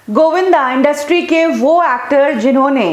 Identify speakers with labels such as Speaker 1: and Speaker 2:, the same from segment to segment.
Speaker 1: Govinda industry के वो actor जिन्होंने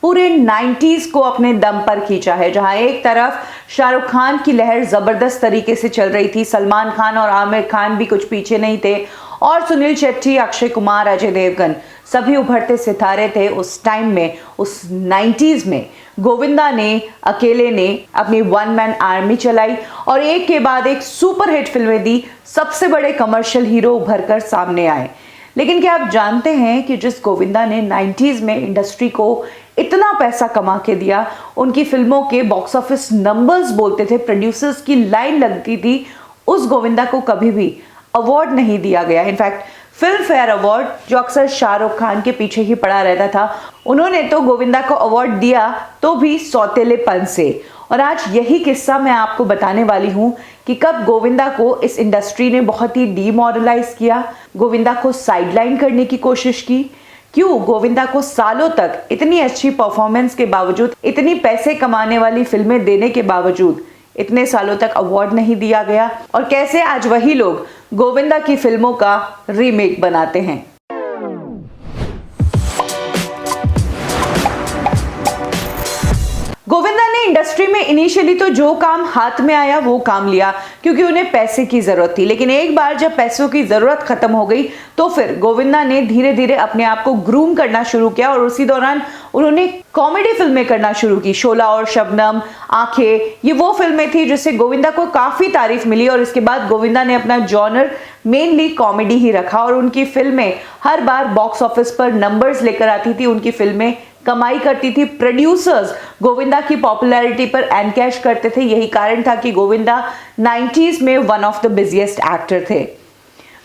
Speaker 1: पूरे 90s को अपने दम पर खींचा है, जहां एक तरफ शाहरुख खान की लहर जबरदस्त तरीके से चल रही थी, सलमान खान और आमिर खान भी कुछ पीछे नहीं थे, और सुनील शेट्टी, अक्षय कुमार, अजय देवगन सभी उभरते सितारे थे उस टाइम में। उस 90s में गोविंदा ने अकेले ने अपनी वन मैन आर्मी चलाई और एक के बाद एक सुपर हिट फिल्में दी, सबसे बड़े कमर्शियल हीरो उभर कर सामने आए। लेकिन क्या आप जानते हैं कि जिस गोविंदा ने 90s में इंडस्ट्री को इतना पैसा कमा के दिया, उनकी फिल्मों के बॉक्स ऑफिस नंबर्स बोलते थे, प्रोड्यूसर्स की लाइन लगती थी, उस गोविंदा को कभी भी अवार्ड नहीं दिया गया। इनफैक्ट फिल्म फेयर अवार्ड, जो अक्सर शाहरुख खान के पीछे ही पड़ा रहता था, उन्होंने तो गोविंदा को अवार्ड दिया तो भी सौतेलेपन से। और आज यही किस्सा मैं आपको बताने वाली हूं कि कब गोविंदा को इस इंडस्ट्री ने बहुत ही डीमोरलाइज किया, गोविंदा को साइडलाइन करने की कोशिश की, क्यों गोविंदा को सालों तक इतनी अच्छी परफॉर्मेंस के बावजूद, इतनी पैसे कमाने वाली फिल्में देने के बावजूद इतने सालों तक अवार्ड नहीं दिया गया, और कैसे आज वही लोग गोविंदा की फिल्मों का रीमेक बनाते हैं। गोविंदा ने इंडस्ट्री में इनिशियली तो जो काम हाथ में आया वो काम लिया, क्योंकि उन्हें पैसे की जरूरत थी। लेकिन एक बार जब पैसों की जरूरत खत्म हो गई तो फिर गोविंदा ने धीरे धीरे अपने आप को ग्रूम करना शुरू किया, और उसी दौरान उन्होंने कॉमेडी फिल्में करना शुरू की। शोला और शबनम, आंखें, ये वो फिल्में थी जिससे गोविंदा को काफी तारीफ मिली, और इसके बाद गोविंदा ने अपना जॉनर मेनली कॉमेडी ही रखा, और उनकी फिल्में हर बार बॉक्स ऑफिस पर नंबर्स लेकर आती थी, उनकी फिल्में कमाई करती थी। प्रोड्यूसर्स गोविंदा की पॉपुलैरिटी पर एनकैश करते थे। यही कारण था कि गोविंदा 90s में one of the busiest actor थे।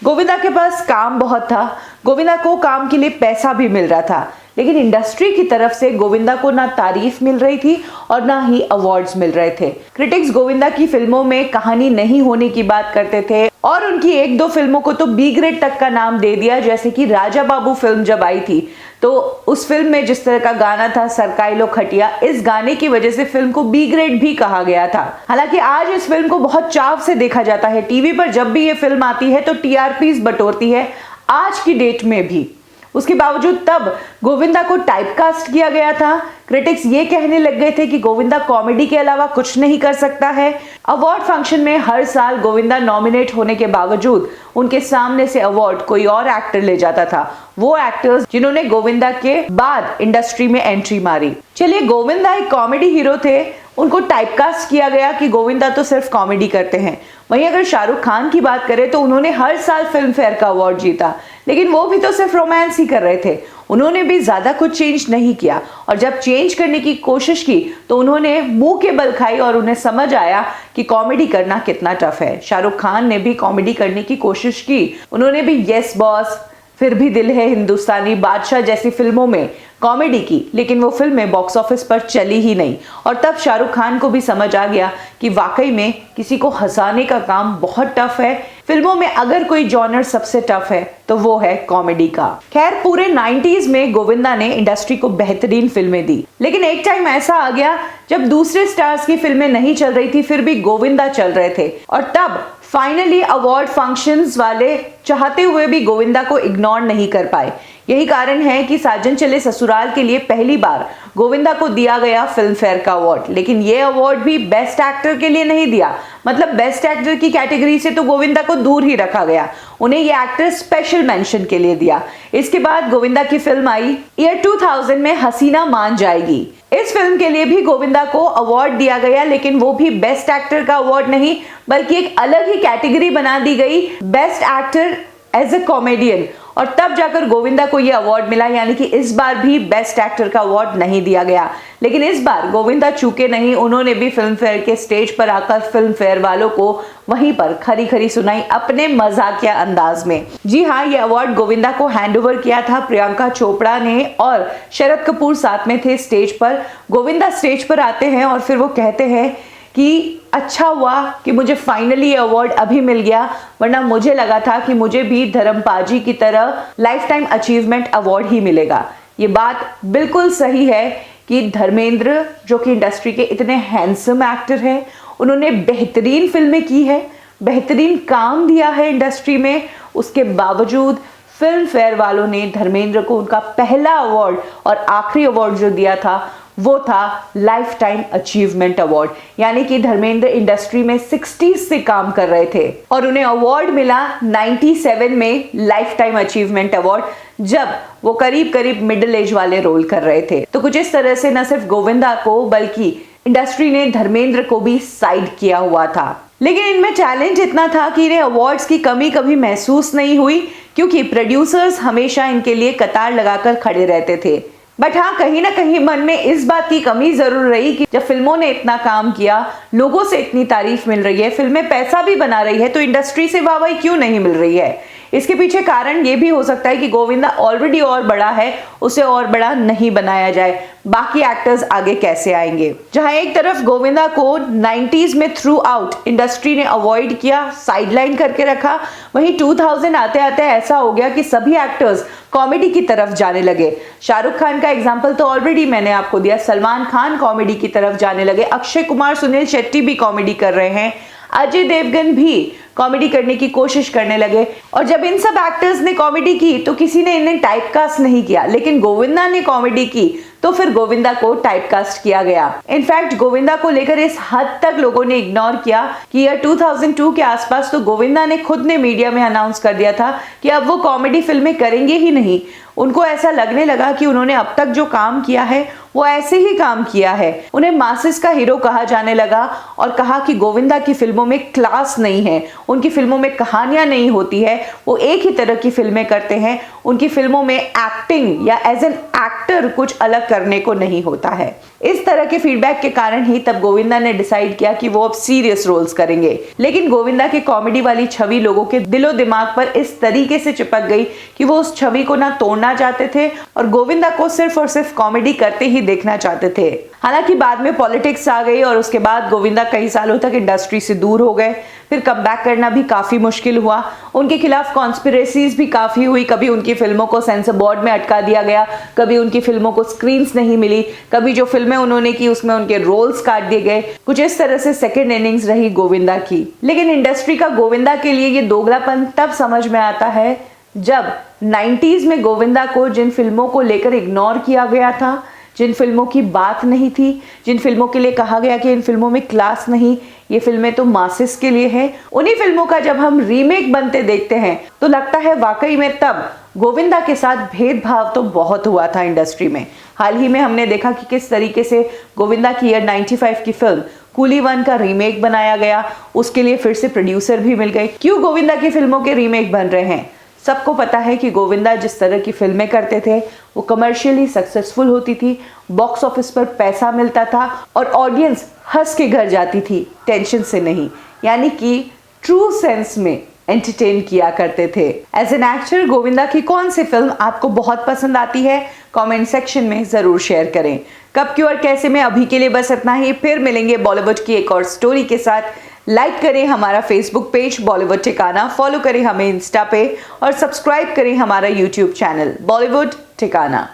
Speaker 1: गोविंदा के पास काम बहुत था, गोविंदा को काम के लिए पैसा भी मिल रहा था, लेकिन इंडस्ट्री की तरफ से गोविंदा को ना तारीफ मिल रही थी और ना ही अवार्ड्स मिल रहे थे। क्रिटिक्स गोविंदा की फिल्मों में कहानी नहीं होने की बात करते थे, और उनकी एक दो फिल्मों को तो बी ग्रेड तक का नाम दे दिया। जैसे कि राजा बाबू फिल्म जब आई थी तो उस फिल्म में जिस तरह का गाना था, सरकाई लो खटिया, इस गाने की वजह से फिल्म को बी ग्रेड भी कहा गया था। हालांकि आज इस फिल्म को बहुत चाव से देखा जाता है, टीवी पर जब भी ये फिल्म आती है तो टीआरपीज बटोरती है, आज की डेट में भी। उसके बावजूद तब गोविंदा को टाइपकास्ट किया गया था। क्रिटिक्स ये कहने लग गए थे कि गोविंदा कॉमेडी के अलावा कुछ नहीं कर सकता है। अवार्ड फंक्शन में हर साल गोविंदा नॉमिनेट होने के बावजूद उनके सामने से अवार्ड कोई और एक्टर ले जाता था, वो एक्टर्स जिन्होंने गोविंदा के बाद इंडस्ट्री में एंट्री मारी। चलिए, गोविंदा एक कॉमेडी हीरो थे, उनको टाइपकास्ट किया गया कि गोविंदा तो सिर्फ कॉमेडी करते हैं। वहीं अगर शाहरुख खान की बात करें तो उन्होंने हर साल फिल्म फेयर का अवार्ड जीता, लेकिन वो भी तो सिर्फ रोमांस ही कर रहे थे, उन्होंने भी ज्यादा कुछ चेंज नहीं किया। और जब चेंज करने की कोशिश की तो उन्होंने मुंह के बल खाई और उन्हें समझ आया कि कॉमेडी करना कितना टफ है। शाहरुख खान ने भी कॉमेडी करने की कोशिश की, उन्होंने भी यस बॉस, फिर भी दिल है हिंदुस्तानी, बादशाह जैसी फिल्मों में कॉमेडी की, लेकिन वो फिल्में बॉक्स ऑफिस पर चली ही नहीं। और तब शाहरुख खान को भी समझ आ गया कि वाकई में किसी को हंसाने का काम बहुत टफ है। फिल्मों में अगर कोई जॉनर सबसे टफ है तो वो है कॉमेडी का। खैर, पूरे 90s में गोविंदा ने इंडस्ट्री को बेहतरीन फिल्में दी, लेकिन एक टाइम ऐसा आ गया जब दूसरे स्टार्स की फिल्में नहीं चल रही थी, फिर भी गोविंदा चल रहे थे, और तब फाइनली अवार्ड फंक्शंस वाले चाहते हुए भी गोविंदा को इग्नोर नहीं कर पाए। यही कारण है कि साजन चले ससुराल के लिए पहली बार गोविंदा को दिया गया फिल्म फेयर का अवार्ड, लेकिन ये अवार्ड भी बेस्ट एक्टर के लिए नहीं दिया। मतलब बेस्ट एक्टर की कैटेगरी से तो गोविंदा को दूर ही रखा गया, उन्हें ये एक्टर स्पेशल मेंशन के लिए दिया। इसके बाद गोविंदा की फिल्म आई ईयर 2000 में, हसीना मान जाएगी। इस फिल्म के लिए भी गोविंदा को अवार्ड दिया गया, लेकिन वो भी बेस्ट एक्टर का अवार्ड नहीं, बल्कि एक अलग ही कैटेगरी बना दी गई, best actor as a comedian, और तब जाकर गोविंदा को यह अवार्ड मिला। यानी कि इस बार भी बेस्ट एक्टर का अवार्ड नहीं दिया गया, लेकिन इस बार गोविंदा चूके नहीं, उन्होंने भी फिल्म फेयर के स्टेज पर आकर फिल्म फेयर वालों को वहीं पर खरी खरी सुनाई अपने मजाकिया अंदाज में। जी हाँ, ये अवार्ड गोविंदा को हैंडओवर किया था प्रियंका चोपड़ा ने, और शरद कपूर साथ में थे स्टेज पर। गोविंदा स्टेज पर आते हैं और फिर वो कहते हैं कि अच्छा हुआ कि मुझे फाइनली ये अवार्ड अभी मिल गया, वरना मुझे लगा था कि मुझे भी धर्मपाजी की तरह लाइफ टाइम अचीवमेंट अवार्ड ही मिलेगा। ये बात बिल्कुल सही है कि धर्मेंद्र, जो कि इंडस्ट्री के इतने हैंडसम एक्टर हैं, उन्होंने बेहतरीन फिल्में की है, बेहतरीन काम दिया है इंडस्ट्री में, उसके बावजूद फिल्म फेयर वालों ने धर्मेंद्र को उनका पहला अवार्ड और आखिरी अवार्ड जो दिया था वो था लाइफ टाइम अचीवमेंट अवार्ड। यानी कि धर्मेंद्र इंडस्ट्री में 60s से काम कर रहे थे और उन्हें अवार्ड मिला 97 में लाइफ टाइम अचीवमेंट अवार्ड, जब वो करीब करीब मिडिल एज वाले रोल कर रहे थे। तो कुछ इस तरह से न सिर्फ गोविंदा को बल्कि इंडस्ट्री ने धर्मेंद्र को भी साइड किया हुआ था। लेकिन इनमें चैलेंज इतना था कि इन्हें अवार्ड्स की कमी कभी महसूस नहीं हुई, क्योंकि प्रोड्यूसर्स हमेशा इनके लिए कतार लगाकर खड़े रहते थे। बट हाँ, कहीं ना कहीं मन में इस बात की कमी जरूर रही कि जब फिल्मों ने इतना काम किया, लोगों से इतनी तारीफ मिल रही है, फिल्में पैसा भी बना रही है, तो इंडस्ट्री से वाहवाही क्यों नहीं मिल रही है। इसके पीछे कारण ये भी हो सकता है कि गोविंदा ऑलरेडी और बड़ा है, उसे और बड़ा नहीं बनाया जाए, बाकी एक्टर्स आगे कैसे आएंगे। जहां एक तरफ गोविंदा को 90s में थ्रू आउट इंडस्ट्री ने अवॉइड किया, साइडलाइन करके रखा, वहीं 2000 आते आते ऐसा हो गया कि सभी एक्टर्स कॉमेडी की तरफ जाने लगे। शाहरुख खान का एग्जाम्पल तो ऑलरेडी मैंने आपको दिया, सलमान खान कॉमेडी की तरफ जाने लगे, अक्षय कुमार, सुनील शेट्टी भी कॉमेडी कर रहे हैं, अजय देवगन भी कॉमेडी करने की कोशिश करने लगे। और जब इन सब एक्टर्स ने कॉमेडी की तो किसी ने इन्हें टाइपकास्ट नहीं किया, लेकिन गोविंदा ने कॉमेडी की तो फिर गोविंदा को टाइपकास्ट किया गया। इनफैक्ट गोविंदा को लेकर इस हद तक लोगों ने इग्नोर किया कि ईयर 2002 के आसपास तो गोविंदा ने खुद ने मीडिया में अनाउंस कर दिया था कि अब वो कॉमेडी फिल्में करेंगे ही नहीं। उनको ऐसा लगने लगा कि उन्होंने अब तक जो काम किया है वो ऐसे ही काम किया है। उन्हें मासेस का हीरो कहा जाने लगा और कहा कि गोविंदा की फिल्मों में क्लास नहीं है, उनकी फिल्मों में कहानियां नहीं होती है, वो एक ही तरह की फिल्में करते हैं, उनकी फिल्मों में एक्टिंग या एज एन एक्टर कुछ अलग करने को नहीं होता है। इस तरह के फीडबैक के कारण ही तब गोविंदा ने डिसाइड किया कि वो अब सीरियस रोल्स करेंगे। लेकिन गोविंदा की कॉमेडी वाली छवि लोगों के दिलो दिमाग पर इस तरीके से चिपक गई कि वो उस छवि को ना तोड़ना चाहते थे और गोविंदा को सिर्फ और सिर्फ कॉमेडी करते ही देखना चाहते थे। हालांकि बाद में पॉलिटिक्स आ गई और उसके बाद गोविंदा कई सालों तक इंडस्ट्री से दूर हो गए। फिर कमबैक करना भी काफी मुश्किल हुआ, उनके खिलाफ कॉन्स्पिरेसीज भी काफी हुई। कभी उनकी फिल्मों को सेंसर बोर्ड में अटका दिया गया, कभी उनकी फिल्मों को स्क्रीन्स नहीं मिली, कभी जो फिल्में उन्होंने की उसमें उनके रोल्स काट दिए गए। कुछ इस तरह से सेकेंड इनिंग्स रही गोविंदा की। लेकिन इंडस्ट्री का गोविंदा के लिए ये दोगलापन तब समझ में आता है जब 90s में गोविंदा को जिन फिल्मों को लेकर इग्नोर किया गया था, जिन फिल्मों की बात नहीं थी, जिन फिल्मों के लिए कहा गया कि इन फिल्मों में क्लास नहीं, ये फिल्में तो मासेस के लिए हैं, उन्हीं फिल्मों का जब हम रीमेक बनते देखते हैं तो लगता है वाकई में तब गोविंदा के साथ भेदभाव तो बहुत हुआ था इंडस्ट्री में। हाल ही में हमने देखा कि किस तरीके से गोविंदा की ईयर 95 की फिल्म कूली 1 का रीमेक बनाया गया, उसके लिए फिर से प्रोड्यूसर भी मिल गए। क्यों गोविंदा की फिल्मों के रीमेक बन रहे हैं? सबको पता है कि गोविंदा जिस तरह की फिल्में करते थे वो कमर्शियली सक्सेसफुल होती थी, बॉक्स ऑफिस पर पैसा मिलता था और ऑडियंस हंस के घर जाती थी, टेंशन से नहीं, यानी कि ट्रू सेंस में एंटरटेन किया करते थे। एज एन एक्टर गोविंदा की कौन सी फिल्म आपको बहुत पसंद आती है? कमेंट सेक्शन में जरूर शेयर करें। कब, क्यों और कैसे में अभी के लिए बस इतना ही। फिर मिलेंगे बॉलीवुड की एक और स्टोरी के साथ। लाइक करें हमारा फेसबुक पेज बॉलीवुड ठिकाना, फॉलो करें हमें इंस्टा पे और सब्सक्राइब करें हमारा यूट्यूब चैनल बॉलीवुड ठिकाना।